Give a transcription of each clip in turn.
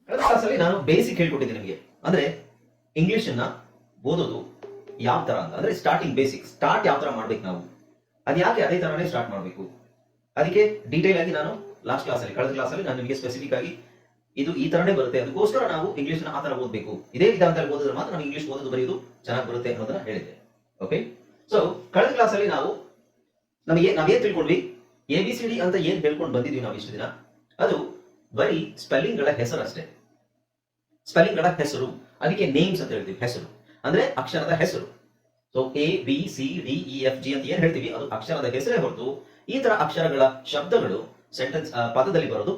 ಕಳೆದ ಕ್ಲಾಸಲ್ಲಿ ನಾನು ಬೇಸಿಕ್ ಹೇಳ್ಕೊಟ್ಟಿದ್ದೆ ನಿಮಗೆ. ಅಂದ್ರೆ ಇಂಗ್ಲಿಷ್ ಅನ್ನ ಓದೋದು ಯಾವ ತರ ಅಂತ, ಅಂದ್ರೆ ಸ್ಟಾರ್ಟಿಂಗ್ ಬೇಸಿಕ್ ಸ್ಟಾರ್ಟ್ ಯಾವ ತರ ಮಾಡ್ಬೇಕು ನಾವು, ಅದ್ ಯಾಕೆ ಅದೇ ತರನೇ ಸ್ಟಾರ್ಟ್ ಮಾಡಬೇಕು, ಅದಕ್ಕೆ ಡೀಟೇಲ್ ಆಗಿ ನಾನು ಲಾಸ್ಟ್ ಕ್ಲಾಸಲ್ಲಿ ಕಳೆದ ಕ್ಲಾಸಲ್ಲಿ ನಾನು ನಿಮಗೆ ಸ್ಪೆಸಿಫಿಕ್ ಆಗಿ ಇದು ಈ ತರನೇ ಬರುತ್ತೆ, ಅದಕ್ಕೋಸ್ಕರ ನಾವು ಇಂಗ್ಲಿಷ್ ಆ ತರ ಓದಬೇಕು, ಇದೇ ವಿಧಾನದಲ್ಲಿ ಓದಿದ್ರೆ ಮಾತ್ರ ನಾವು ಇಂಗ್ಲಿಷ್ ಓದೋದು ಬರೆಯೋದು ಚೆನ್ನಾಗಿ ಬರುತ್ತೆ ಅನ್ನೋದನ್ನ ಹೇಳಿದ್ದೆ. ಓಕೆ, ಸೊ ಕಳೆದ ಕ್ಲಾಸಲ್ಲಿ ನಾವೇನ್ ತಿಳ್ಕೊಂಡ್ವಿ, ABCD ಅಂತ ಏನ್ ಹೇಳ್ಕೊಂಡು ಬಂದಿದ್ವಿ ನಾವು ಇಷ್ಟು ದಿನ, ಅದು ಬರೀ ಸ್ಪೆಲ್ಲಿಂಗ್ ಗಳ ಹೆಸರು ಅಷ್ಟೇ. ಸ್ಪೆಲ್ಲಿಂಗ್ ಗಳ ಹೆಸರು, ಅದಕ್ಕೆ ನೇಮ್ಸ್ ಅಂತ ಹೇಳ್ತೀವಿ, ಹೆಸರು ಅಂದ್ರೆ ಅಕ್ಷರದ ಹೆಸರು. ಸೊ ABCDEFG ಅಂತ ಏನ್ ಹೇಳ್ತೀವಿ ಅದು ಅಕ್ಷರದ ಹೆಸರೇ ಹೊರತು ಈ ತರ ಅಕ್ಷರಗಳ ಶಬ್ದಗಳು ಸೆಂಟೆನ್ಸ್ ಪದದಲ್ಲಿ ಬರೋದು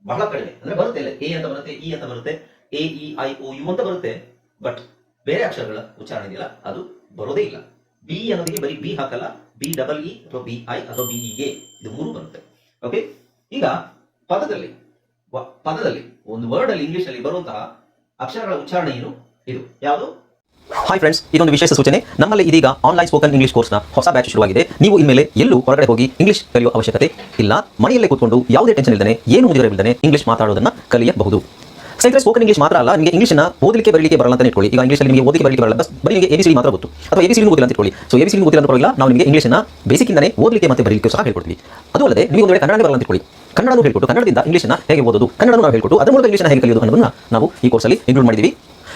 ಬಹಳ ಕಡಿಮೆ. ಅಂದ್ರೆ ಬರುತ್ತೆ ಇಲ್ಲ, ಎ ಅಂತ ಬರುತ್ತೆ, ಇ ಅಂತ ಬರುತ್ತೆ, AEIOU ಅಂತ ಬರುತ್ತೆ, ಬಟ್ ಬೇರೆ ಅಕ್ಷರಗಳ ಉಚ್ಚಾರಣೆ ಇದೆಯಲ್ಲ ಅದು ಬರೋದೇ ಇಲ್ಲ. ಬಿ ಅನ್ನೋದಕ್ಕೆ ಬರೀ ಬಿ ಹಾಕಲ್ಲ, BEE ಅಥವಾ BI ಅಥವಾ BEA ಇದು ಮೂರು ಬರುತ್ತೆ. ಓಕೆ, ಈಗ ಪದದಲ್ಲಿ ಒಂದು ವರ್ಡ್ ಅಲ್ಲಿ ಇಂಗ್ಲಿಷ್ ಅಲ್ಲಿ ಬರುವಂತಹ ಅಕ್ಷರಗಳ ಉಚ್ಚಾರಣೆ ಏನು, ಇದು ಯಾವುದು? ಹಾಯ್ ಫ್ರೆಂಡ್ಸ್, ಇದೊಂದು ವಿಶೇಷ ಸೂಚನೆ. ನಮ್ಮಲ್ಲಿ ಇದೀಗ ಆನ್ಲೈನ್ ಸ್ಪೋಕನ್ ಇಂಗ್ಲಿಷ್ ಕೋರ್ಸ್ನ ಹೊಸ ಬ್ಯಾಚ್ ಶುರುವಾಗಿದೆ. ನೀವು ಇನ್ಮೇಲೆ ಎಲ್ಲೂ ಹೊರಗಡೆ ಹೋಗಿ ಇಂಗ್ಲಿಷ್ ಕಲಿಯುವ ಅವಶ್ಯಕತೆ ಇಲ್ಲ. ಮನೆಯಲ್ಲೇ ಕೂತ್ಕೊಂಡು ಯಾವುದೇ ಟೆನ್ಷನ್ ಇಲ್ಲದೆ, ಏನು ಮುಗಿದಿರಬಿಲ್ಲದೆ ಇಂಗ್ಲಿಷ್ ಮಾತಾಡೋದನ್ನ ಕಲಿಯಬಹುದು. ಸ್ನೇಹಿತರೆ, ಸ್ಪೋಕನ್ ಇಂಗ್ಲಿಷ್ ಮಾತ್ರ ಅಲ್ಲ, ನಿಮಗೆ ಇಂಗ್ಲಿಷ್ನ ಓದಲಿಕ್ಕೆ ಬರಲಿಕ್ಕೆ ಬರಲ್ಲ ಅಂತ ಇಟ್ಕೊಳ್ಳಿ. ಈಗ ಇಂಗ್ಲಿಷಲ್ಲಿ ನಿಮಗೆ ಓದಲಿಕ್ಕೆ ಬರಲಿಕ್ಕೆ ಬರಲ್ಲ, ಬರೀ ನಿಮಗೆ ABCD ಮಾತ್ರ ಗೊತ್ತು, ಅಥವಾ ABCD ಗೊತ್ತಿಲ್ಲ ಅಂತ ಇಟ್ಕೊಳ್ಳಿ. ಸೊ ABCD ಗೊತ್ತಿಲ್ಲ ಅಂತ ಪರವಾಗಿಲ್ಲ, ನಾವು ನಿಮಗೆ ಇಂಗ್ಲಿಷ್ನ ಬೇಸಿಕ್ ಇಂದಾನೆ ಓದಲಿಕ್ಕೆ ಮತ್ತೆ ಬರಲಿಕ್ಕೆ ಸಹ ಹೇಳ್ಕೊಡ್ತೀವಿ. ಅದು ಅಲ್ಲದೆ ನೀವು ಒಂದು ವೇಳೆ ಕನ್ನಡ ಬರಲ್ಲ ಅಂತ ಇಟ್ಕೊಳ್ಳಿ, ಕನ್ನಡನೂ ಹೇಳ್ಕೊಟ್ಟು ಕನ್ನಡದಿಂದ ಇಂಗ್ಲಿಷ್ನ ಹೇಗೆ ಓದೋದು, ಕನ್ನಡನೂ ನಾವು ಹೇಳ್ಕೊಟ್ಟು ಅದರ ಮೂಲಕ ಇಂಗ್ಲಿಷ್ನ ಹೇಗೆ ಕಲಿಯೋದು ಅನ್ನೋದನ್ನ ನಾವು ಈ ಕೋರ್ಸಲ್ಲಿ ಇನ್ಕ್ಲೂಡ್ ಮಾಡಿದ್ದೀವಿ.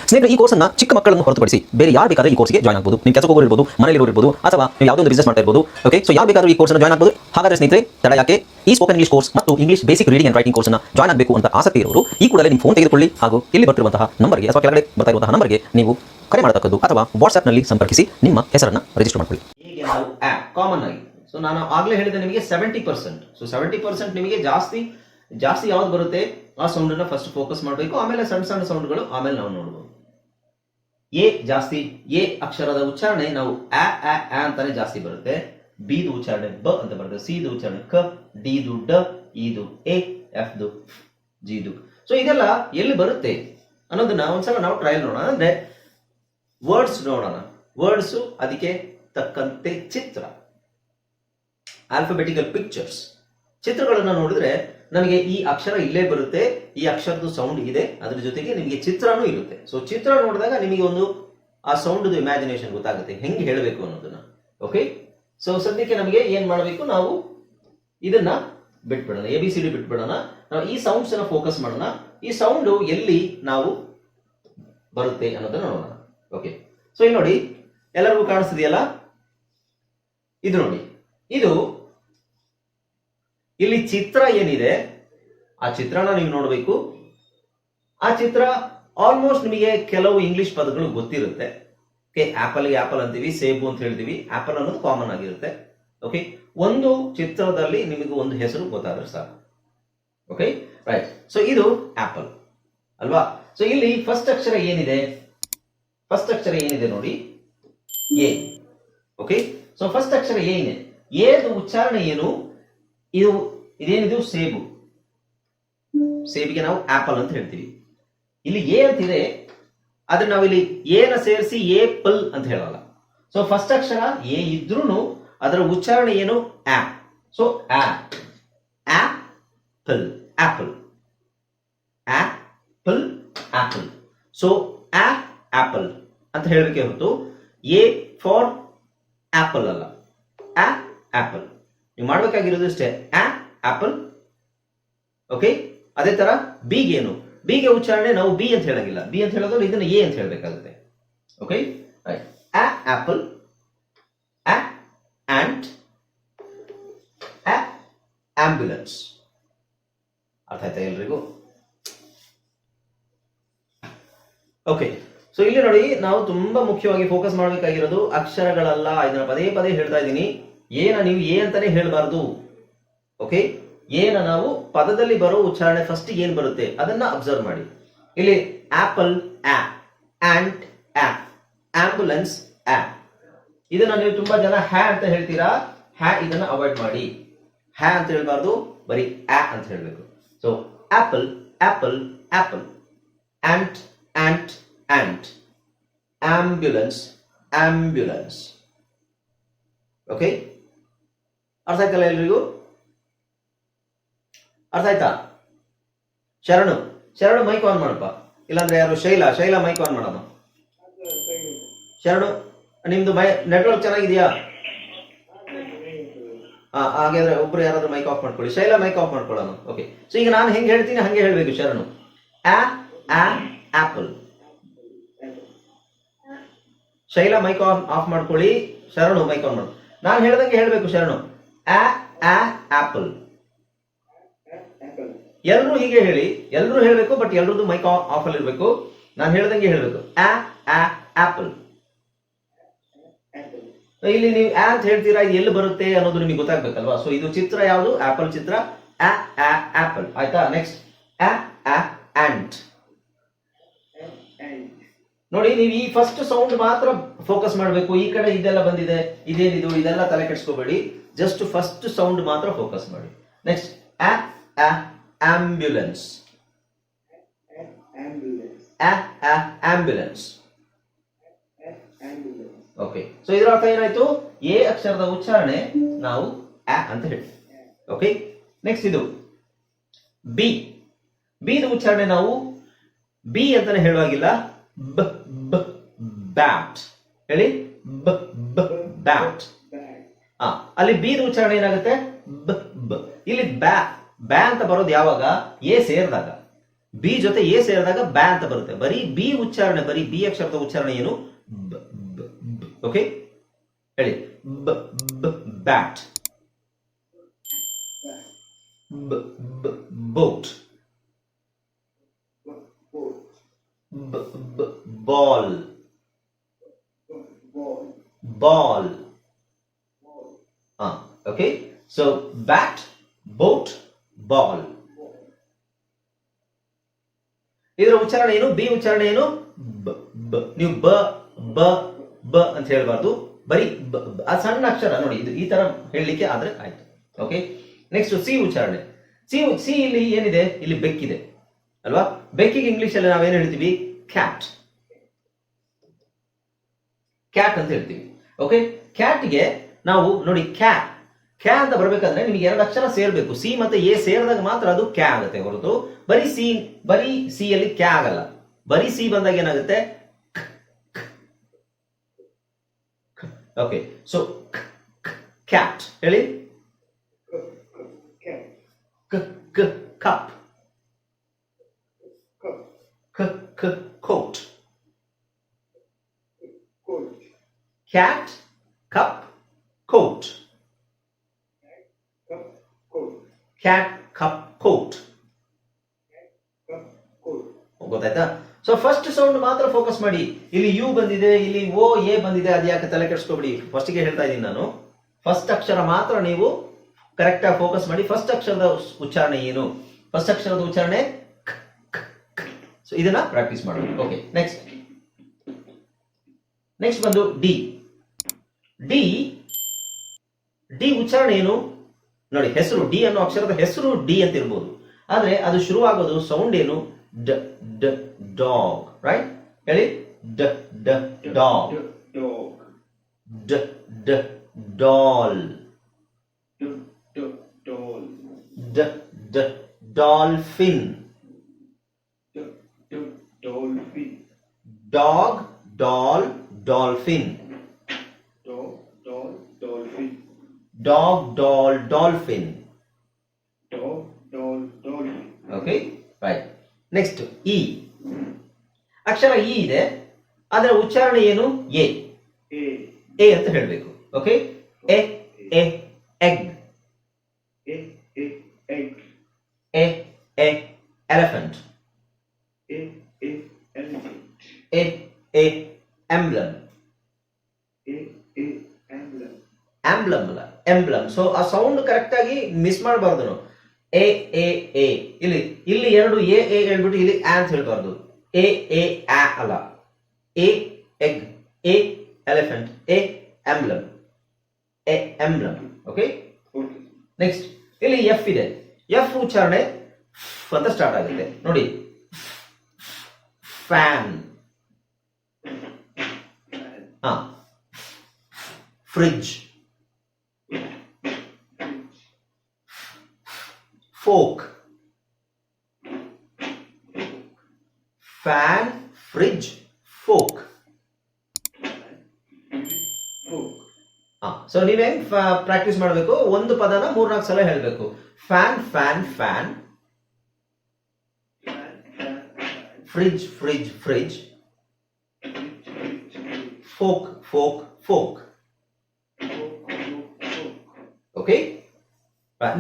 ಸ್ನೇಹಿತರೆ, ಈ ಕೋರ್ಸ್ನ ಚಿಕ್ಕ ಮಕ್ಕಳನ್ನು ಹೊರತುಪಡಿಸಿ ಬೇರೆ ಯಾರು ಬೇಕಾದ್ರೆ ಈ ಕೋರ್ಸ್ಗೆ ಜಾಯ್ನ್ ಆಗಬಹುದು. ನೀವು ಕೆಲಸಕ್ಕೆ ಹೋಗಿರ್ಬೋದು, ಮನೆಯಲ್ಲಿ ಇರಬಹುದು, ಅಥವಾ ನೀವು ಯಾವುದೋ ಒಂದು ಬಿಸ್ನೆಸ್ ಮಾಡ್ತಾ ಇರಬಹುದು. ಓಕೆ, ಸೊ ಯಾರು ಬೇಕಾದ್ರೂ ಈ ಕೋರ್ಸ್ನ ಜಾಯ್ನ್ ಆಗಬಹುದು. ಹಾಗಾದ್ರೆ ಸ್ನೇಹಿತರೆ, ತಡ ಯಾಕೆ, ಈ ಸ್ಪೋಕನ್ ಇಂಗ್ಲಿಷ್ ಕೋರ್ಸ್ ಮತ್ತು English basic reading and writing ಕೋರ್ಸ್ನ ಜಾಯ್ನ್ ಆಗಬೇಕು ಅಂತ ಆಸಕ್ತಿ ಇರೋರು ಈ ಕೂಡಲೇ ನಿಮ್ಮ ಫೋನ್ ತೆಗೆದುಕೊಳ್ಳಿ, ಹಾಗೂ ಇಲ್ಲಿ ಬರ್ತಿರುವಂತಹ ನಂಬರ್ಗೆ ಅಥವಾ ಕೆಳಗಡೆ ಬರ್ತಾ ಇರುವಂತಹ ನಂಬರ್ಗೆ ನೀವು ಕರೆ ಮಾಡತಕ್ಕದ್ದು, ಅಥವಾ ವಾಟ್ಸ್ಆಪ್ನಲ್ಲಿ ಸಂಪರ್ಕಿಸಿ ನಿಮ್ಮ ಹೆಸರನ್ನ ರಿಜಿಸ್ಟರ್ ಮಾಡ್ಕೊಳ್ಳಿ. ಹೀಗೆ ನಾವು ಕಾಮನ್ ಆಗಿ, ಸೊ ನಾನು ಆಗ್ಲೇ ಹೇಳಿದೆ ನಿಮಗೆ 70%. ಸೊ 70% ನಿಮಗೆ ಜಾಸ್ತಿ ಯಾವ್ದು ಬರುತ್ತೆ ಆ ಸೌಂಡ್ ಅನ್ನ ಫಸ್ಟ್ ಫೋಕಸ್ ಮಾಡಬೇಕು, ಆಮೇಲೆ ಸಣ್ಣ ಸಣ್ಣ ಸೌಂಡ್ಗಳು ಆಮೇಲೆ ನಾವು ನೋಡಬಹುದು. ಜಾಸ್ತಿ ಎ ಅಕ್ಷರದ ಉಚ್ಚಾರಣೆ ನಾವು ಆ ಅಂತಾನೆ ಜಾಸ್ತಿ ಬರುತ್ತೆ. ಬಿದು ಉಚ್ಚಾರಣೆ ಬ ಅಂತ ಬರುತ್ತೆ, ಸಿದು ಉಚ್ಚಾರಣೆ ಕ, ಡಿದು ಡ, ಇದು ಎ, ಎಫ್ದು ಜಿದು. ಸೊ ಇದೆಲ್ಲ ಎಲ್ಲಿ ಬರುತ್ತೆ ಅನ್ನೋದನ್ನ ಒಂದ್ಸಲ ನಾವು ಟ್ರಯಲ್ ನೋಡೋಣ. ಅಂದ್ರೆ ವರ್ಡ್ಸ್ ನೋಡೋಣ. ವರ್ಡ್ಸ್, ಅದಕ್ಕೆ ತಕ್ಕಂತೆ ಚಿತ್ರ, ಆಲ್ಫಾಬೆಟಿಕಲ್ ಪಿಕ್ಚರ್ಸ್, ಚಿತ್ರಗಳನ್ನ ನೋಡಿದ್ರೆ ನಮಗೆ ಈ ಅಕ್ಷರ ಇಲ್ಲೇ ಬರುತ್ತೆ, ಈ ಅಕ್ಷರದ ಸೌಂಡ್ ಇದೆ, ಅದ್ರ ಜೊತೆಗೆ ನಿಮಗೆ ಚಿತ್ರನೂ ಇರುತ್ತೆ. ಸೊ ಚಿತ್ರ ನೋಡಿದಾಗ ನಿಮಗೆ ಒಂದು ಆ ಸೌಂಡ್ ಇಮ್ಯಾಜಿನೇಷನ್ ಗೊತ್ತಾಗುತ್ತೆ ಹೆಂಗೆ ಹೇಳಬೇಕು ಅನ್ನೋದನ್ನ. ಓಕೆ, ಸೊ ಸದ್ಯಕ್ಕೆ ನಮಗೆ ಏನ್ ಮಾಡಬೇಕು, ನಾವು ಇದನ್ನ ಬಿಟ್ಬಿಡೋಣ, ABCD ಬಿಟ್ಬಿಡೋಣ, ನಾವು ಈ ಸೌಂಡ್ಸ್ ಅನ್ನ ಫೋಕಸ್ ಮಾಡೋಣ. ಈ ಸೌಂಡ್ ಎಲ್ಲಿ ನಾವು ಬರುತ್ತೆ ಅನ್ನೋದನ್ನ ನೋಡೋಣ. ಓಕೆ, ಸೊ ಇಲ್ಲಿ ನೋಡಿ, ಎಲ್ಲರಿಗೂ ಕಾಣಿಸ್ತಿದೆಯಲ್ಲ, ಇದು ನೋಡಿ, ಇದು ಇಲ್ಲಿ ಚಿತ್ರ ಏನಿದೆ ಆ ಚಿತ್ರನ ನೀವು ನೋಡಬೇಕು. ಆ ಚಿತ್ರ ಆಲ್ಮೋಸ್ಟ್ ನಿಮಗೆ ಕೆಲವು ಇಂಗ್ಲಿಷ್ ಪದಗಳು ಗೊತ್ತಿರುತ್ತೆ. ಓಕೆ, ಆಪಲ್ ಅಂತೀವಿ, ಸೇಬು ಅಂತ ಹೇಳ್ತೀವಿ, ಆಪಲ್ ಅನ್ನೋದು ಕಾಮನ್ ಆಗಿರುತ್ತೆ. ಓಕೆ, ಒಂದು ಚಿತ್ರದಲ್ಲಿ ನಿಮಗೆ ಒಂದು ಹೆಸರು ಗೊತ್ತಾದ್ರೆ ಸಾಕು. Okay, right. ಸೊ ಇದು ಆಪಲ್ ಅಲ್ವಾ? ಸೊ ಇಲ್ಲಿ ಫಸ್ಟ್ ಅಕ್ಷರ ಏನಿದೆ ನೋಡಿ, ಎ. ಓಕೆ, ಸೊ ಫಸ್ಟ್ ಅಕ್ಷರ ಏನಿದೆ, ಏದು ಉಚ್ಚಾರಣೆ ಏನು, ಇದೇನಿದು ಸೇಬು, ಸೇಬಿಗೆ ನಾವು ಆಪಲ್ ಅಂತ ಹೇಳ್ತೀವಿ. ಇಲ್ಲಿ ಎ ಅಂತಿದೆ, ಆದ್ರೆ ನಾವಿಲ್ಲಿ ಏನ ಸೇರಿಸಿ ಏಪಲ್ ಅಂತ ಹೇಳಲ್ಲ. ಸೊ ಫಸ್ಟ್ ಅಕ್ಷರ ಎ ಇದ್ರೂ ಅದರ ಉಚ್ಚಾರಣೆ ಏನು, ಆ. So apple, apple, apple, apple. So apple ಅಂತ ಹೇಳಲಿಕ್ಕೆ ಹೊರತು ಎ ಫಾರ್ ಆಪಲ್ ಅಲ್ಲ, ಆಪಲ್. ನೀವು ಮಾಡ್ಬೇಕಾಗಿರೋದು ಅಷ್ಟೇ, ಆಪಲ್. ಓಕೆ, ಅದೇ ತರ ಬಿಗೇನು, ಬಿಗೆ ಉಚ್ಚಾರಣೆ ನಾವು ಬಿ ಅಂತ ಹೇಳಂಗಿಲ್ಲ, ಬಿ ಅಂತ ಹೇಳೋದು ಇದನ್ನ ಎ ಅಂತ ಹೇಳಬೇಕಾಗುತ್ತೆ. Okay, right. Apple, ant, ambulance. ಅರ್ಥ ಆಯ್ತಾ ಎಲ್ರಿಗೂ? ಓಕೆ, ಸೊ ಇಲ್ಲಿ ನೋಡಿ, ನಾವು ತುಂಬಾ ಮುಖ್ಯವಾಗಿ ಫೋಕಸ್ ಮಾಡಬೇಕಾಗಿರೋದು ಅಕ್ಷರಗಳಲ್ಲ. ಇದನ್ನ ಪದೇ ಪದೇ ಹೇಳ್ತಾ ಇದ್ದೀನಿ, ನೀವು ಎ ಅಂತಾನೆ ಹೇಳಬಾರ್ದು. ಓಕೆ, ಏನ ನಾವು ಪದದಲ್ಲಿ ಬರೋ ಉಚ್ಚಾರಣೆ ಫಸ್ಟ್ ಏನ್ ಬರುತ್ತೆ ಅದನ್ನ ಅಬ್ಸರ್ವ್ ಮಾಡಿ. ಇಲ್ಲಿ ಆಪಲ್, ಆಂಟ್, ಆಂಬುಲೆನ್ಸ್, ಇದನ್ನ ನೀವು ತುಂಬಾ ಜನ ಹ್ಯಾ ಅಂತ ಹೇಳ್ತೀರಾ. ಇದನ್ನ ಅವಾಯ್ಡ್ ಮಾಡಿ. ಹ್ಯಾ ಅಂತ ಹೇಳ್ಬಾರ್ದು, ಬರೀ ಅಂತ ಹೇಳ್ಬೇಕು. So apple, apple, apple. Ant, ambulance, ambulance. Okay, ಅರ್ಥ ಆಯ್ತಲ್ಲ ಎಲ್ರಿಗೂ? ಅರ್ಥ ಆಯ್ತಾ? ಶರಣು, ಶರಣು ಮೈಕ್ ಆನ್ ಮಾಡಪ್ಪ, ಇಲ್ಲಾಂದ್ರೆ ಯಾರು ಶೈಲಾ ಮೈಕ್ ಆನ್ ಮಾಡಮ್ಮ. ಶರಣು ನಿಮ್ದು ನೆಟ್ವರ್ಕ್ ಚೆನ್ನಾಗಿದೆಯಾ? ಹಾಗಾದ್ರೆ ಒಬ್ರು ಯಾರಾದ್ರೂ ಮೈಕ್ ಆಫ್ ಮಾಡ್ಕೊಳ್ಳಿ. ಶೈಲಾ ಮೈಕ್ ಆಫ್ ಮಾಡ್ಕೊಳ್ಳೋಣ. ಓಕೆ, ಸೊ ಈಗ ನಾನು ಹೆಂಗೆ ಹೇಳ್ತೀನಿ ಹಂಗೆ ಹೇಳ್ಬೇಕು ಶರಣು. ಆಪಲ್. ಶೈಲಾ ಮೈಕ್ ಆಫ್ ಮಾಡ್ಕೊಳ್ಳಿ, ಶರಣು ಮೈಕ್ ಆನ್ ಮಾಡು. ನಾನು ಹೇಳ್ದಂಗೆ ಹೇಳ್ಬೇಕು ಶರಣು. ಆಪಲ್. ಎಲ್ಲರೂ ಹೀಗೆ ಹೇಳಿ, ಎಲ್ಲರೂ ಹೇಳ್ಬೇಕು, ಬಟ್ ಎಲ್ರದ್ದು ಮೈಕ್ ಆಫ್ ಅಲ್ಲಿ ಇರ್ಬೇಕು. ನಾನು ಹೇಳ್ದಂಗೆ ಹೇಳ್ಬೇಕು. ಆಪಲ್. ಇಲ್ಲಿ ನೀವು ಅಂತ ಹೇಳ್ತೀರಾ, ಇದು ಎಲ್ಲಿ ಬರುತ್ತೆ ಅನ್ನೋದು ನಿಮಗೆ ಗೊತ್ತಾಗ್ಬೇಕಲ್ವಾ? ಸೊ ಇದು ಚಿತ್ರ ಯಾವುದು? ಆಪಲ್ ಚಿತ್ರ. ಆಪಲ್ ಆಯ್ತಾ? Next ant. ನೋಡಿ, ನೀವು ಈ ಫಸ್ಟ್ ಸೌಂಡ್ ಮಾತ್ರ ಫೋಕಸ್ ಮಾಡಬೇಕು. ಈ ಕಡೆ ಇದೆಲ್ಲ ಬಂದಿದೆ, ಇದೇನಿದು ಇದೆಲ್ಲ ತಲೆ ಕೆಡಿಸ್ಕೋಬೇಡಿ. ಜಸ್ಟ್ ಫಸ್ಟ್ ಸೌಂಡ್ ಮಾತ್ರ ಫೋಕಸ್ ಮಾಡಿ. Next ambulance. Ambulance. Okay, so ಇದರ ಅರ್ಥ ಏನಾಯ್ತು? ಎ ಅಕ್ಷರದ ಉಚ್ಚಾರಣೆ ನಾವು ಅಂತ ಹೇಳಿ. ಓಕೆ, ನೆಕ್ಸ್ಟ್ ಇದು ಬಿ. ಬಿದ ಉಚ್ಚಾರಣೆ ನಾವು ಬಿ ಅಂತಾನೆ ಹೇಳುವಾಗಿಲ್ಲ. ಬ್ಯಾಟ್ ಹೇಳಿ. ಬ್ಯಾಟ್. ಅಲ್ಲಿ ಬಿದ ಉಚ್ಚಾರಣೆ ಏನಾಗುತ್ತೆ? ಇಲ್ಲಿ ಬ್ಯಾ ಅಂತ ಬರೋದು ಯಾವಾಗ? ಎ ಸೇರಿದಾಗ. ಬಿ ಜೊತೆ ಎ ಸೇರಿದಾಗ ಬ್ಯಾ ಅಂತ ಬರುತ್ತೆ. ಬರೀ ಬಿ ಉಚ್ಚಾರಣೆ, ಬರೀ ಬಿ ಅಕ್ಷರದ ಉಚ್ಚಾರಣೆ ಏನು? ಓಕೆ, ಹೇಳಿ. Bat. Boat. Ball. Ball. Okay, so bat, boat, ball. ಇದರ ಉಚ್ಚಾರಣೆ ಏನು? ಬಿ ಉಚ್ಚಾರಣೆ ಏನು? ನೀವು ಬ ಅಂತ ಹೇಳ್ಬಾರ್ದು, ಬರೀ ಆ ಸಣ್ಣ ಅಕ್ಷರ ನೋಡಿ, ಇದು ಈ ತರ ಹೇಳಲಿಕ್ಕೆ ಆದ್ರೆ ಆಯ್ತು. ಓಕೆ, ನೆಕ್ಸ್ಟ್ ಸಿ ಉಚ್ಚಾರಣೆ. ಸಿ ಇಲ್ಲಿ ಏನಿದೆ? ಇಲ್ಲಿ ಬೆಕ್ಕಿದೆ ಅಲ್ವಾ? ಬೆಕ್ಕಿಗೆ ಇಂಗ್ಲಿಷ್ ಅಲ್ಲಿ ನಾವೇನು ಹೇಳ್ತೀವಿ? ಕ್ಯಾಟ್. ಕ್ಯಾಟ್ ಅಂತ ಹೇಳ್ತೀವಿ. ಓಕೆ, ಕ್ಯಾಟ್ಗೆ ನಾವು ನೋಡಿ ಕ್ಯಾ ಅಂತ ಬರ್ಬೇಕಂದ್ರೆ ನಿಮಗೆ ಎರಡು ಅಕ್ಷರ ಸೇರ್ಬೇಕು. ಸಿ ಮತ್ತೆ ಎ ಸೇರಿದಾಗ ಮಾತ್ರ ಅದು ಕ್ಯಾ ಆಗುತ್ತೆ, ಹೊರತು ಬರೀ ಸಿ ಅಲ್ಲಿ ಕ್ಯಾ ಆಗಲ್ಲ. ಬರೀ ಸಿ ಬಂದಾಗ ಏನಾಗುತ್ತೆ? ಓಕೆ, ಸೊ ಕ್ಯಾಟ್ ಹೇಳಿ. Cup. Coat. Cat, cup, coat. Cat, cup, coat. ಗೊತ್ತಾಯ್ತಾ? ಸೊ ಫಸ್ಟ್ ಸೌಂಡ್ ಮಾತ್ರ ಫೋಕಸ್ ಮಾಡಿ. ಇಲ್ಲಿ ಯು ಬಂದಿದೆ, ಇಲ್ಲಿ ಓ ಎ ಬಂದಿದೆ, ಅದು ಯಾಕೆ ತಲೆ ಕೆಡಿಸ್ಕೊಬಿಡಿ. ಫಸ್ಟ್ ಗೆ ಹೇಳ್ತಾ ಇದ್ದೀನಿ ನಾನು. ಫಸ್ಟ್ ಅಕ್ಷರ ಮಾತ್ರ ನೀವು ಕರೆಕ್ಟ್ ಆಗಿ ಫೋಕಸ್ ಮಾಡಿ. ಫಸ್ಟ್ ಅಕ್ಷರದ ಉಚ್ಚಾರಣೆ ಏನು? ಫಸ್ಟ್ ಅಕ್ಷರದ ಉಚ್ಚಾರಣೆ. ಸೊ ಇದನ್ನ ಪ್ರಾಕ್ಟೀಸ್ ಮಾಡಿ. ಓಕೆ, ನೆಕ್ಸ್ಟ್ ಬಂದು ಡಿ. ಡಿ ಉಚ್ಚಾರಣೆ ಏನು ನೋಡಿ? ಹೆಸರು ಡಿ ಅನ್ನೋ ಅಕ್ಷರದ ಹೆಸರು ಡಿ ಅಂತ ಇರ್ಬೋದು, ಆದ್ರೆ ಅದು ಶುರುವಾಗೋದು ಸೌಂಡ್ ಏನು? ಡಾಗ್. ರೈಟ್, ಹೇಳಿ. Dog. Doll. Dolphin. Dog, doll, dolphin. Dog, doll, dolphin. Okay, right. Next E. ಅಕ್ಷರ ಇ ಇದೆ, ಅದರ ಉಚ್ಚಾರಣೆ ಏನು? ಎ ಅಂತ ಹೇಳಬೇಕು. Okay, egg. Elephant. Emblem. Emblem. So ಆ ಸೌಂಡ್ ಕರೆಕ್ಟ್ ಆಗಿ ಮಿಸ್ ಮಾಡಬಾರ್ದು ನಾವು. ಎ ಇಲ್ಲಿ ಎರಡು ಎ ಹೇಳ್ಬಿಟ್ಟು ಇಲ್ಲಿ ಅಂತ ಹೇಳ್ಬಾರ್ದು. ಎ ಅಲ್ಲ. Egg, elephant, emblem. Okay, next ಇಲ್ಲಿ ಎಫ್ ಇದೆ. ಎಫ್ ಉಚ್ಚಾರಣೆ ಅಂತ ಸ್ಟಾರ್ಟ್ ಆಗುತ್ತೆ ನೋಡಿ. Fan. Fridge. Folk. Fan, fridge, folk. So ನೀವ್ ಹೆಂಗ್ ಪ್ರಾಕ್ಟೀಸ್ ಮಾಡಬೇಕು, ಒಂದು ಪದನ 3-4 ಸಲ ಹೇಳ್ಬೇಕು. Fan fan fan, fridge fridge fridge, folk folk folk. Okay,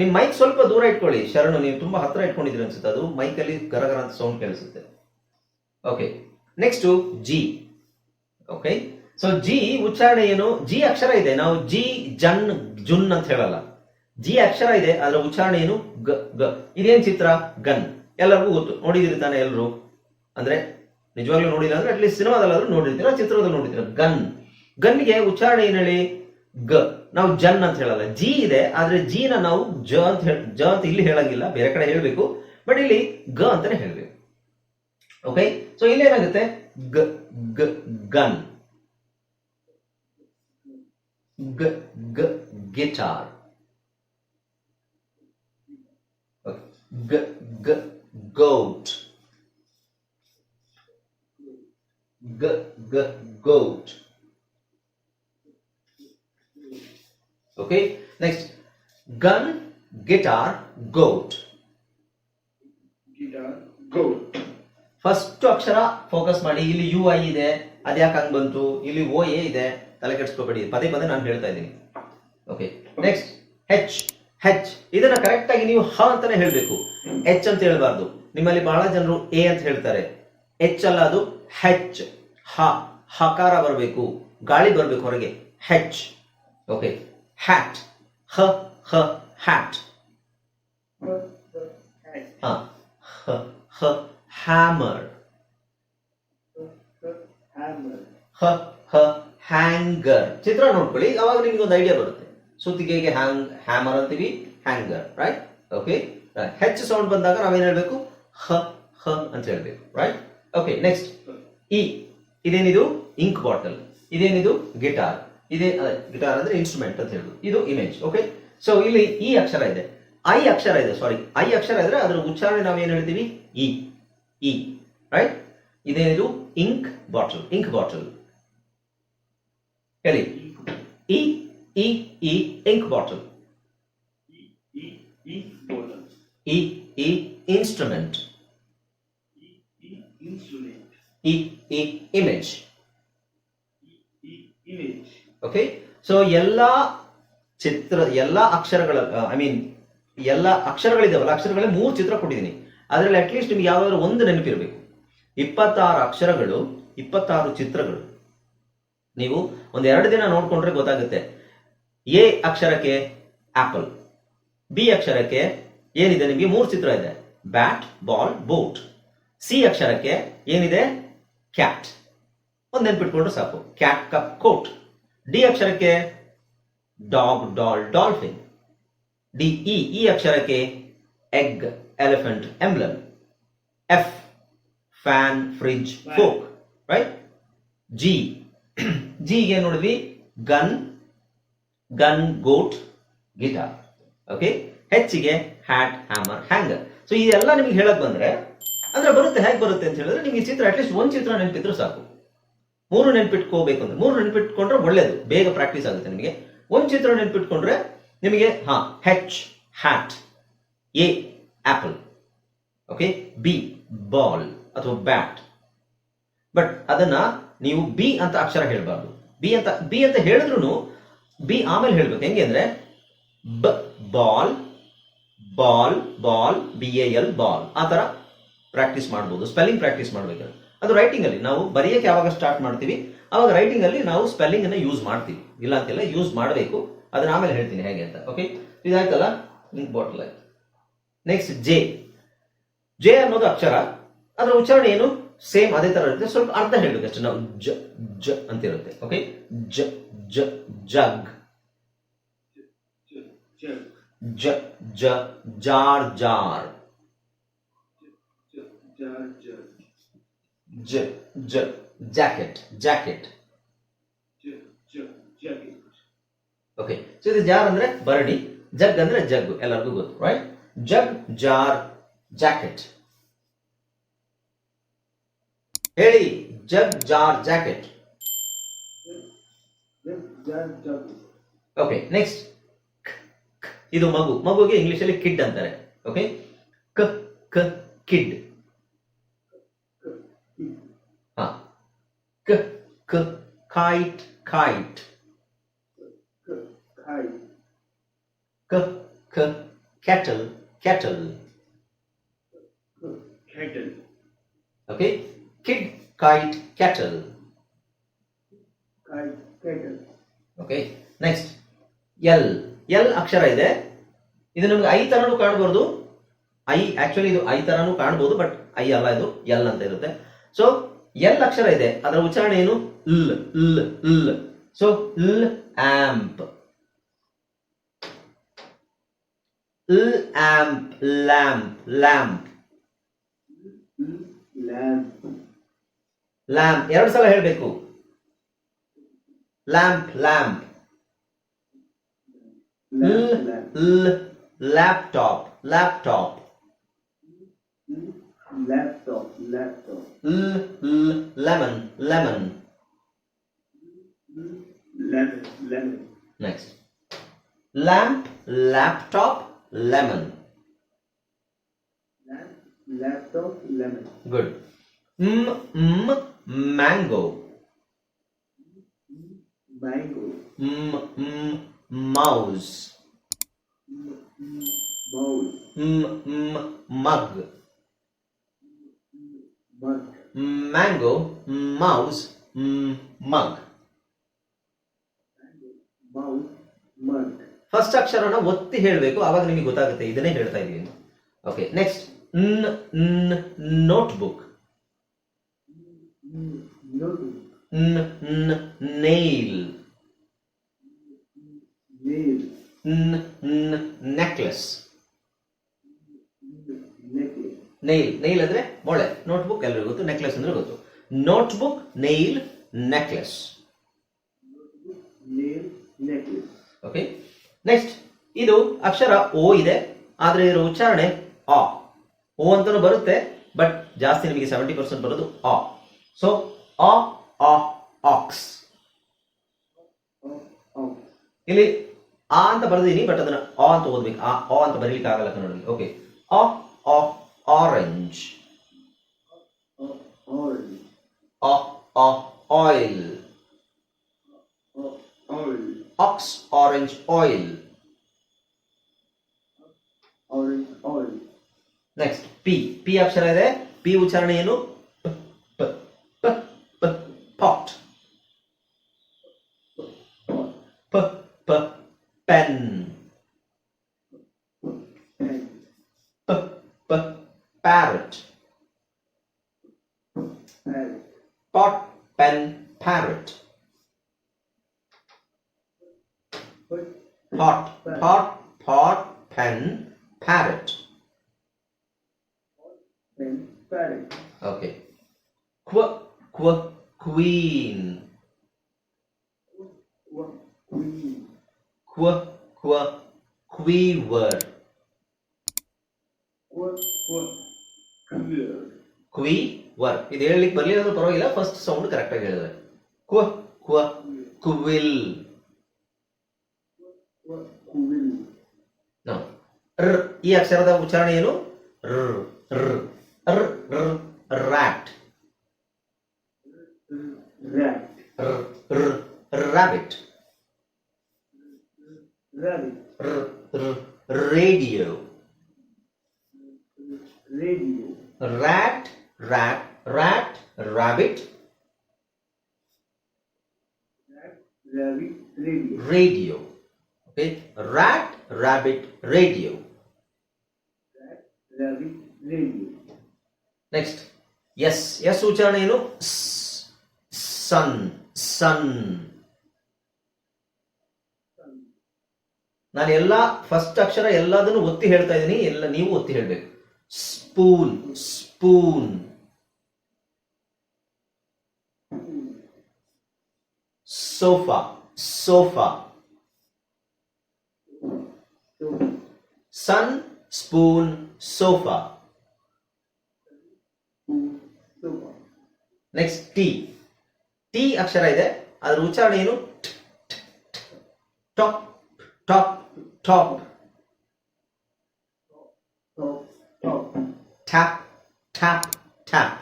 ನಿಮ್ ಮೈಕ್ ಸ್ವಲ್ಪ ದೂರ ಇಟ್ಕೊಳ್ಳಿ ಶರಣು, ನೀವು ತುಂಬಾ ಹತ್ರ ಇಟ್ಕೊಂಡಿದ್ರಿ ಅನ್ಸುತ್ತೆ, ಅದು ಮೈಕ್ ಅಲ್ಲಿ ಗರಗರ ಅಂತ ಸೌಂಡ್ ಕೇಳಿಸುತ್ತೆ. Okay, next G. Okay, so G ಉಚ್ಚಾರಣೆ ಏನು? ಜಿ ಅಕ್ಷರ ಇದೆ, ನಾವು ಜಿ ಜನ್ ಜುನ್ ಅಂತ ಹೇಳಲ್ಲ. ಜಿ ಅಕ್ಷರ ಇದೆ, ಅದರ ಉಚ್ಚಾರಣೆ ಏನು? ಗ ಗ. ಇದೇನ್ ಚಿತ್ರ? ಗನ್. ಎಲ್ಲರಿಗೂ ಗೊತ್ತು, ನೋಡಿದಿರಿ ತಾನೆ ಎಲ್ಲರೂ? ಅಂದ್ರೆ ನಿಜವಾಗ್ಲೂ ನೋಡಿಲ್ಲ ಅಂದ್ರೆ ಅಟ್ಲೀಸ್ಟ್ ಸಿನಿಮಾದಲ್ಲಾದ್ರೂ ನೋಡಿರ್ತೀರ, ಚಿತ್ರದಲ್ಲಿ ನೋಡಿರ್ತೀರ. ಗನ್. ಗನ್ಗೆ ಉಚ್ಚಾರಣೆ ಏನ್ ಹೇಳಿ? ಗ. ನಾವು ಜನ್ ಅಂತ ಹೇಳಲ್ಲ. ಜಿ ಇದೆ, ಆದ್ರೆ ಜಿನ ನಾವು ಜ ಅಂತ ಇಲ್ಲಿ ಹೇಳಂಗಿಲ್ಲ, ಬೇರೆ ಕಡೆ ಹೇಳ್ಬೇಕು. ಬಟ್ ಇಲ್ಲಿ ಗ ಅಂತಾನೆ ಹೇಳ್ಬೇಕು. ಓಕೆ, ಸೊ ಇಲ್ಲಿ ಏನಾಗುತ್ತೆ? ಗ ಗ ಗನ್. ಗ ಗ ಗಿಟಾರ್. ಗ ಗ goat. G g goat. Okay, next gun, guitar, goat. Guitar, goat. First ಅಕ್ಷರ ಫೋಕಸ್ ಮಾಡಿ. ಇಲ್ಲಿ ಯು ಐ ಇದೆ, ಅದ್ಯಾಕೆ ಹಂಗ್ ಬಂತು? ಇಲ್ಲಿ ಓ ಎ ಇದೆ, ತಲೆ ಕೆಡಿಸ್ಕೋಬೇಡಿ, ಪದೇ ಪದೇ ನಾನು ಹೇಳ್ತಾ ಇದ್ದೀನಿ. ಓಕೆ, ನೆಕ್ಸ್ಟ್ ಹೆಚ್. ಹೆಚ್ ಇದನ್ನ ಕರೆಕ್ಟ್ ಆಗಿ ನೀವು ಹ ಅಂತಾನೆ ಹೇಳ್ಬೇಕು, ಎಚ್ ಅಂತ ಹೇಳ್ಬಾರ್ದು. ನಿಮ್ಮಲ್ಲಿ ಬಹಳ ಜನರು ಎ ಅಂತ ಹೇಳ್ತಾರೆ, ಎಚ್ ಅಲ್ಲ ಅದು, ಹೆಚ್. ಹ, ಹಕಾರ ಬರಬೇಕು, ಗಾಳಿ ಬರಬೇಕು ಹೊರಗೆ. ಹೆಚ್. Okay, hat. ಹ ಹ ಹ್ಯಾಟ್. ಹ ಹ ಹ ಹ್ಯಾಮರ್. ಹ ಹ ಹ್ಯಾಂಗರ್. ಚಿತ್ರ ನೋಡ್ಕೊಳ್ಳಿ, ಅವಾಗ ನಿಮ್ಗೆ ಒಂದು ಐಡಿಯಾ ಬರುತ್ತೆ. ಸುತ್ತಿಗೆಗೆ ಹ್ಯಾಮರ್ ಅಂತೀವಿ, hanger, right? Okay, H sound ಬಂದಾಗ ನಾವೇನ್ ಹೇಳ್ಬೇಕು? ಹ ಹ ಅಂತ ಹೇಳ್ಬೇಕು, ರೈಟ್? Okay, next E. ಇದೇನಿದು? Ink bottle. ಇದೇನಿದು? ಗಿಟಾರ್. ಇದೇ ಗಿಟಾರ್ ಅಂದ್ರೆ ಇನ್ಸ್ಟ್ರೂಮೆಂಟ್ ಅಂತ ಹೇಳುದು. ಇದು ಇಮೇಜ್. ಓಕೆ, ಸೊ ಇಲ್ಲಿ ಈ ಅಕ್ಷರ ಇದೆ, ಐ ಅಕ್ಷರ ಇದೆ, ಸಾರಿ ಐ ಅಕ್ಷರ ಇದ್ರೆ ಅದರ ಉಚ್ಚಾರಣೆ ನಾವೇನ್ ಹೇಳ್ತೀವಿ? ಇ ಇ, ರೈಟ್? ಇದೇನಿದು? Ink bottle. ಇಂಕ್ ಬಾಟಲ್ ಹೇಳಿ. ಇ ಇ ಇ ಇಂಕ್ ಬಾಟಲ್. ಇ ಇ ಇನ್ಸ್ಟ್ರೂಮೆಂಟ್. ಇ ಇ ಇಮೇಜ್. ಓಕೆ, ಸೊ ಎಲ್ಲಾ ಎಲ್ಲಾ ಅಕ್ಷರಗಳ ಎಲ್ಲ ಅಕ್ಷರಗಳಿದಾವಲ್ಲ, ಅಕ್ಷರಗಳೇ 3 ಚಿತ್ರ ಕೊಟ್ಟಿದ್ದೀನಿ. ಅದರಲ್ಲಿ ಅಟ್ಲೀಸ್ಟ್ ನಿಮ್ಗೆ ಯಾವ್ದಾದ್ರು ಒಂದು ನೆನಪಿರ್ಬೇಕು. 26 ಅಕ್ಷರಗಳು, 26 ಚಿತ್ರಗಳು. ನೀವು ಒಂದ್ 2 ದಿನ ನೋಡ್ಕೊಂಡ್ರೆ ಗೊತ್ತಾಗುತ್ತೆ. ಎ ಅಕ್ಷರಕ್ಕೆ ಆಪಲ್, ಬಿ ಅಕ್ಷರಕ್ಕೆ ಏನಿದೆ ನಿಮಗೆ? 3 ಚಿತ್ರ ಇದೆ, ಬ್ಯಾಟ್, ಬಾಲ್, ಬೋಟ್. ಸಿ ಅಕ್ಷರಕ್ಕೆ ಏನಿದೆ? ಕ್ಯಾಟ್. ಒಂದ್ ನೆನ್ಪಿಟ್ಕೊಂಡ್ರೆ ಸಾಕು, ಕ್ಯಾಟ್, ಕಪ್, ಕೋಟ್. ಡಿ ಅಕ್ಷರಕ್ಕೆ dog, doll, dolphin. D E ಅಕ್ಷರಕ್ಕೆ egg, elephant, emblem. F fan, fridge, fork, right? G ಜಿಗೆ ನೋಡಿದ್ವಿ, gun, gun, goat, guitar. Okay, ಹೆಚ್ಚಿಗೆ ಹ್ಯಾಟ್, ಹ್ಯಾಮರ್, ಹ್ಯಾಂಗರ್. ಸೊ ಇದೆಲ್ಲ ನಿಮ್ಗೆ ಹೇಳಕ್ ಬಂದ್ರೆ ಅಂದ್ರೆ ಬರುತ್ತೆ. ಹೇಗೆ ಬರುತ್ತೆ ಅಂತ ಹೇಳಿದ್ರೆ, ನಿಮ್ಗೆ ಚಿತ್ರ ಅಟ್ಲೀಸ್ಟ್ ಒಂದ್ ಚಿತ್ರ ನೆನಪಿದ್ರು ಸಾಕು. 3 ನೆನ್ಪಿಟ್ಕೋಬೇಕು ಅಂದ್ರೆ 3 ನೆನ್ಪಿಟ್ಕೊಂಡ್ರೆ ಒಳ್ಳೇದು, ಬೇಗ ಪ್ರಾಕ್ಟೀಸ್ ಆಗುತ್ತೆ ನಿಮಗೆ. ಒಂದ್ ಚಿತ್ರ ನೆನ್ಪಿಟ್ಕೊಂಡ್ರೆ ನಿಮಗೆ H hat, A apple, okay, B ball ಅಥವಾ ಬ್ಯಾಟ್. ಬಟ್ ಅದನ್ನ ನೀವು ಬಿ ಅಂತ ಅಕ್ಷರ ಹೇಳ್ಬಾರ್ದು. ಬಿ ಅಂತ ಹೇಳಿದ್ರು ಬಿ ಆಮೇಲೆ ಹೇಳ್ಬೇಕು. ಹೆಂಗೆ ಅಂದ್ರೆ ಬ ball, ball, ball, B A L, ball. ಆ ತರ ಪ್ರಾಕ್ಟೀಸ್ ಮಾಡ್ಬೋದು. ಸ್ಪೆಲ್ಲಿಂಗ್ ಪ್ರಾಕ್ಟೀಸ್ ಮಾಡ್ಬೇಕಾದ್ರೆ ಅದು ರೈಟಿಂಗ್ ಅಲ್ಲಿ ನಾವು ಬರೆಯಕ್ಕೆ ಯಾವಾಗ ಸ್ಟಾರ್ಟ್ ಮಾಡ್ತೀವಿ ಅವಾಗ ರೈಟಿಂಗ್ ಅಲ್ಲಿ ನಾವು ಸ್ಪೆಲ್ಲಿಂಗ್ ಅನ್ನ ಯೂಸ್ ಮಾಡ್ತೀವಿ, ಇಲ್ಲ ಅಂತೆಲ್ಲ ಯೂಸ್ ಮಾಡಬೇಕು. ಅದನ್ನ ಆಮೇಲೆ ಹೇಳ್ತೀನಿ ಹೇಗೆ ಅಂತ. ಓಕೆ, ಇದಾಯ್ತಲ್ಲ, ಇಂಕ್ ಬಾಟಲ್ ಆಯ್ತು. Next J. ಜೆ ಅನ್ನೋದು ಅಕ್ಷರ, ಅದರ ಉಚ್ಚಾರಣೆ ಏನು? ಸೇಮ್ ಅದೇ ತರ ಇರುತ್ತೆ, ಸ್ವಲ್ಪ ಅರ್ಥ ಹೇಳ್ಬೇಕು ಅಷ್ಟೇ ನಾವು. ಜ ಜ ಅಂತ ಇರುತ್ತೆ. ಓಕೆ, ಜ ಜ ಜಗ್. ಜ ಜ ಜಾರ್, ಜಾರ್. ಜ ಜ ಜಾಕೆಟ್, ಜಾಕೆಟ್. ಓಕೆ, ಸೊ ಇದು ಜಾರ್ ಅಂದ್ರೆ ಬರಡಿ, ಜಗ್ ಅಂದ್ರೆ ಜಗ್, ಎಲ್ಲರಿಗೂ ಗೊತ್ತು, ರೈಟ್? ಜಗ್, ಜಾರ್, ಜಾಕೆಟ್. ಹೇಳಿ. ಜಗ್ ಜಾರ್ ಜಾಕೆಟ್. Okay, next. ಇದು ಮಗುಗೆ ಇಂಗ್ಲಿಷ್ ಅಲ್ಲಿ ಕಿಡ್ ಅಂತಾರೆ. ಓಕೆ, ಕ ಕ ಕಿಡ್. ಹಾ, ಕ ಕ ಕೈಟ್ ಕೈಟ್. ಕ ಕ kettle kettle. Okay, kid kite kettle. Okay, next. L ಅಕ್ಷರ ಇದೆ. ಇದು ನಮ್ಗೆ ಐ ತರನು ಕಾಣಬಹುದು. ಆಕ್ಚುಲಿ ಇದು ಐ ತರನು ಕಾಣಬಹುದು, ಬಟ್ ಐ ಅಲ್ಲ, ಇದು ಎಲ್ ಅಂತ ಇರುತ್ತೆ. ಸೊ ಎಲ್ ಅಕ್ಷರ ಇದೆ, ಅದರ ಉಚ್ಚಾರಣೆ ಏನು? ಲ್ ಲ್ ಲ್. ಸೊ ಲ್ ಆಂಪ್. ಲ್ ಆಂಪ್ ಲ್ಯಾಂಪ್ ಲ್ಯಾಂಪ್ ಲ್ಯಾಂಪ್. ಎರಡು ಸಲ ಹೇಳ್ಬೇಕು. Lamp lamp. Laptop laptop. Lemon lemon. Next. Lamp laptop lemon. Good. Mango. Mouse. Mug. Mango, mouse, mug. First ಅಕ್ಷರನ ಒತ್ತಿ ಹೇಳಬೇಕು, ಆವಾಗ ನಿಮಗೆ ಗೊತ್ತಾಗುತ್ತೆ. ಇದನ್ನೇ ಹೇಳ್ತಾ ಇದೀವಿ. Okay, next. Notebook. Nail. Necklace. Nail ಅಂದ್ರೆ ಮೊಳೆ. ನೋಟ್ಬುಕ್ ಎಲ್ಲರಿಗೂ ಗೊತ್ತು, ನೆಕ್ಲೆಸ್ ಅಂದ್ರೆ ಗೊತ್ತು. Notebook, nail, necklace. Okay, next. ಇದು ಅಕ್ಷರ ಓ ಇದೆ, ಆದ್ರೆ ಇದರ ಉಚ್ಚಾರಣೆ ಆ. ಓ ಅಂತಾನು ಬರುತ್ತೆ, ಬಟ್ ಜಾಸ್ತಿ ನಿಮಗೆ 70% ಬರೋದು ಆ. So ox. ಇಲ್ಲಿ ಆ ಅಂತ ಬರೆದಿನಿ, ಬಟ್ ಅದನ್ನ ಆ ಅಂತ ಓದ್ಬೇಕು. ಆ ಅಂತ ಬರೀಲಿಕ್ಕೆ ಆಗಲ್ಲ ಕನ್ನಡದಲ್ಲಿ. Okay, orange. Oil. Ox, orange, oil. Next. P ಅಕ್ಷರ ಇದೆ. ಪಿ ಉಚ್ಚಾರಣೆ ಏನು? Pot. Pen. Parrot. Pot, pen, parrot. pot, pen, parrot. Okay. Queen. Quiver. Quiver. ಇದು ಹೇಳಲಿಕ್ಕೆ ಬರಲಿಲ್ಲ ಅಂದ್ರೆ ಪರವಾಗಿಲ್ಲ, ಫಸ್ಟ್ ಸೌಂಡ್ ಕರೆಕ್ಟ್ ಆಗಿ ಹೇಳಿದ್ರೆ. Quill. ಈ ಅಕ್ಷರದ ಉಚ್ಚಾರಣೆ ಏನು? Rat. Rabbit. Radio. Rat, rabbit, radio. Okay, rat, rabbit, radio. Next. S ಉಚ್ಚಾರಣೆ ಏನು? ಸನ್. ನಾನು ಎಲ್ಲಾ ಫಸ್ಟ್ ಅಕ್ಷರ ಎಲ್ಲದನ್ನು ಒತ್ತಿ ಹೇಳ್ತಾ ಇದ್ದೀನಿ, ಎಲ್ಲ ನೀವು ಒತ್ತಿ ಹೇಳ್ಬೇಕು. Spoon. Sofa. Sun, spoon, sofa. Next T. T ಅಕ್ಷರ ಇದೆ, ಅದರ ಉಚ್ಚಾರಣೆ ಏನು? Top top top. Tap tap tap.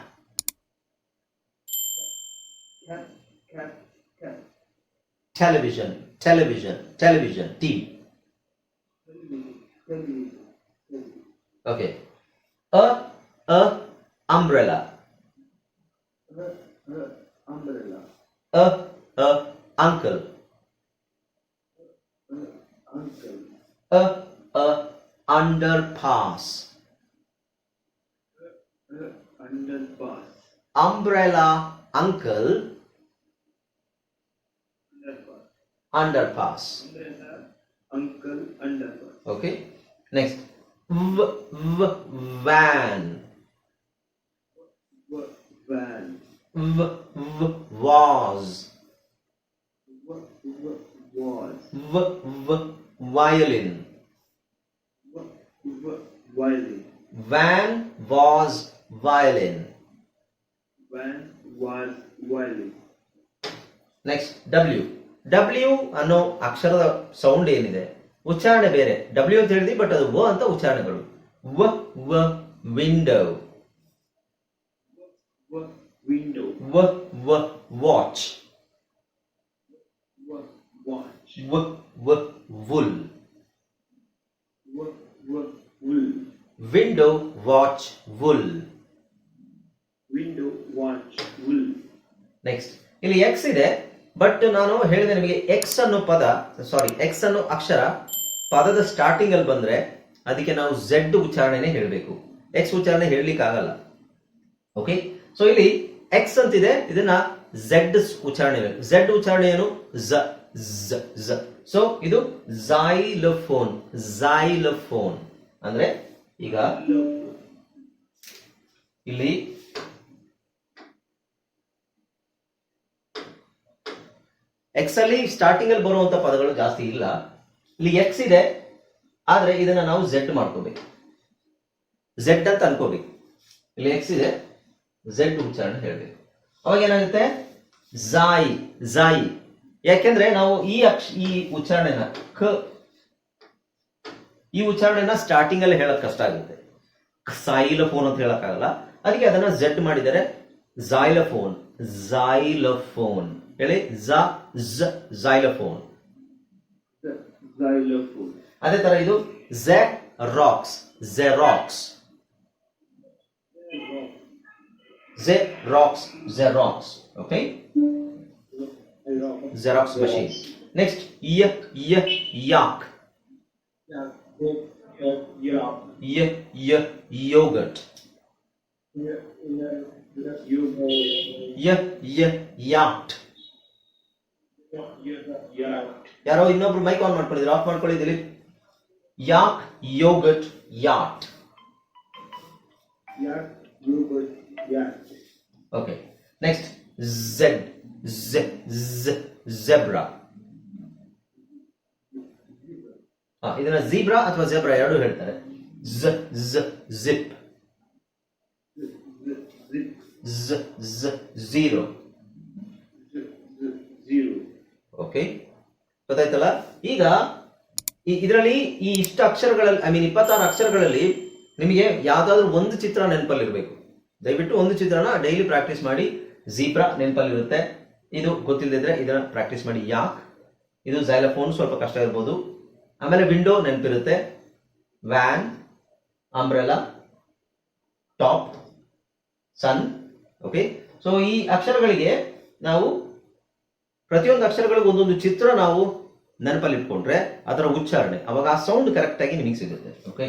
Television television television TV. Okay. ಅ umbrella. Umbrella. Uncle. Uncle. Underpass. Underpass. Umbrella, uncle. Underpass. Underpass. Umbrella, uncle, underpass. Okay. Next. Van. Van. Was. Was. Violin. Violin. Van was violin. Van was violin. Next W. W ಅನ್ನೋ ಅಕ್ಷರದ sound ಏನಿದೆ, ಉಚ್ಚಾರಣೆ ಬೇರೆ. W ಅಂತ ಹೇಳಿದ್ವಿ, but ಅದು ವ ಅಂತ ಉಚ್ಚಾರಣೆಗಳು. Window. Window. Watch. Watch. wool. Wool. Window, watch, wool. Window, watch, wool. Next ಇಲ್ಲಿ ಎಕ್ಸ್ ಇದೆ, ಬಟ್ ನಾನು ಹೇಳಿದೆ ನಿಮಗೆ ಎಕ್ಸ್ ಅನ್ನೋ ಎಕ್ಸ್ ಅನ್ನೋ ಅಕ್ಷರ ಪದದ ಸ್ಟಾರ್ಟಿಂಗ್ ಅಲ್ಲಿ ಬಂದ್ರೆ ಅದಕ್ಕೆ ನಾವು ಝೆಡ್ ಉಚ್ಚಾರಣೆನೇ ಹೇಳಬೇಕು. ಎಕ್ಸ್ ಉಚ್ಚಾರಣೆ ಹೇಳಲಿಕ್ಕೆ ಆಗಲ್ಲ. ಓಕೆ. ಸೊ ಇಲ್ಲಿ ಎಕ್ಸ್ ಅಂತಿದೆ, ಇದನ್ನ ಝೆಡ್ ಉಚ್ಚಾರಣೆ. ಝೆಡ್ ಉಚ್ಚಾರಣೆ ಏನು? ಝ. ಸೊ ಇದು ಝೈಲೋಫೋನ್. ಝೈಲೋಫೋನ್ ಅಂದ್ರೆ ಈಗ ಇಲ್ಲಿ ಎಕ್ಸ್ ಅಲ್ಲಿ ಸ್ಟಾರ್ಟಿಂಗ್ ಅಲ್ಲಿ ಬರುವಂತ ಪದಗಳು ಜಾಸ್ತಿ ಇಲ್ಲ. ಇಲ್ಲಿ ಎಕ್ಸ್ ಇದೆ, ಆದ್ರೆ ಇದನ್ನ ನಾವು ಝೆಡ್ ಮಾಡ್ಕೋಬೇಕು. ಝೆಡ್ ಅಂತ ಅನ್ಕೋಬೇಕು. ಇಲ್ಲಿ ಎಕ್ಸ್ ಇದೆ, ಝೆಡ್ ಉಚ್ಚಾರಣೆ ಹೇಳಬೇಕು. ಅವಾಗ ಏನಾಗುತ್ತೆ? ಝಾಯಿ. ಯಾಕೆಂದ್ರೆ ನಾವು ಈ ಉಚ್ಚಾರಣೆನ ಈ ಉಚ್ಚಾರಣೆನ ಸ್ಟಾರ್ಟಿಂಗ್ ಅಲ್ಲಿ ಹೇಳಕ್ ಕಷ್ಟ ಆಗುತ್ತೆ. ಸೈಲೋಫೋನ್ ಅಂತ ಹೇಳಕ್ಕಾಗಲ್ಲ, ಅದಕ್ಕೆ ಅದನ್ನ ಝೆಡ್ ಮಾಡಿದರೆ ಝೈಲೋಫೋನ್. ಝೈಲೋಫೋನ್ ಹೇಳಿ. ಝೈಲೋಫೋನ್. Xylophone. ಅದೇ ತರ ಇದು xerox. Xerox. Okay. Xerox machine. Next, yak. Yogurt. Yacht. ಯಾರೋ ಇನ್ನೊಬ್ರು ಮೈಕ್ ಆನ್ ಮಾಡ್ಕೊಂಡಿದ್ರು, ಆಫ್ ಮಾಡ್ಕೊಳ್ಳಿ ದಿಲೀಪ್. ಯಾಕ್, ಯೋಗಟ್, ಯಾಟ್. ಓಕೆ. ನೆಕ್ಸ್ಟ್ ಝೆಬ್ರಾ. ಇದನ್ನ ಝೀಬ್ರಾ ಅಥವಾ ಝೆಬ್ರಾ ಎರಡು ಹೇಳ್ತಾರೆ. ಜಿಪ್. ಝೀರೋ. ಓಕೆ, ಗೊತ್ತಾಯ್ತಲ್ಲ? ಈಗ ಇದರಲ್ಲಿ ಈ ಇಷ್ಟು ಅಕ್ಷರಗಳಲ್ಲಿ, 26 ಅಕ್ಷರಗಳಲ್ಲಿ ನಿಮಗೆ ಯಾವ್ದಾದ್ರು ಒಂದು ಚಿತ್ರ ನೆನಪಲ್ಲಿರ್ಬೇಕು. ದಯವಿಟ್ಟು ಒಂದು ಚಿತ್ರನ ಡೈಲಿ ಪ್ರಾಕ್ಟೀಸ್ ಮಾಡಿ. ಝೀಬ್ರಾ ನೆನಪಲ್ಲಿರುತ್ತೆ, ಇದು ಗೊತ್ತಿಲ್ಲದಿದ್ರೆ ಇದನ್ನ ಪ್ರಾಕ್ಟೀಸ್ ಮಾಡಿ. ಯಾಕ್, ಇದು ಝೈಲೋಫೋನ್, ಸ್ವಲ್ಪ ಕಷ್ಟ ಇರ್ಬೋದು. ಆಮೇಲೆ ವಿಂಡೋ ನೆನಪಿರುತ್ತೆ, ವ್ಯಾನ್, ಅಂಬ್ರೆಲಾ, ಟಾಪ್, ಸನ್. ಓಕೆ. ಸೊ ಈ ಅಕ್ಷರಗಳಿಗೆ ನಾವು ಪ್ರತಿಯೊಂದು ಅಕ್ಷರಗಳಿಗೂ ಒಂದೊಂದು ಚಿತ್ರ ನಾವು ನೆನಪಲ್ಲಿ ಇಟ್ಕೊಂಡ್ರೆ ಅದರ ಉಚ್ಚಾರಣೆ, ಅವಾಗ ಆ ಸೌಂಡ್ ಕರೆಕ್ಟ್ ಆಗಿ ನಿಮಗೆ ಸಿಗುತ್ತೆ. ಓಕೆ.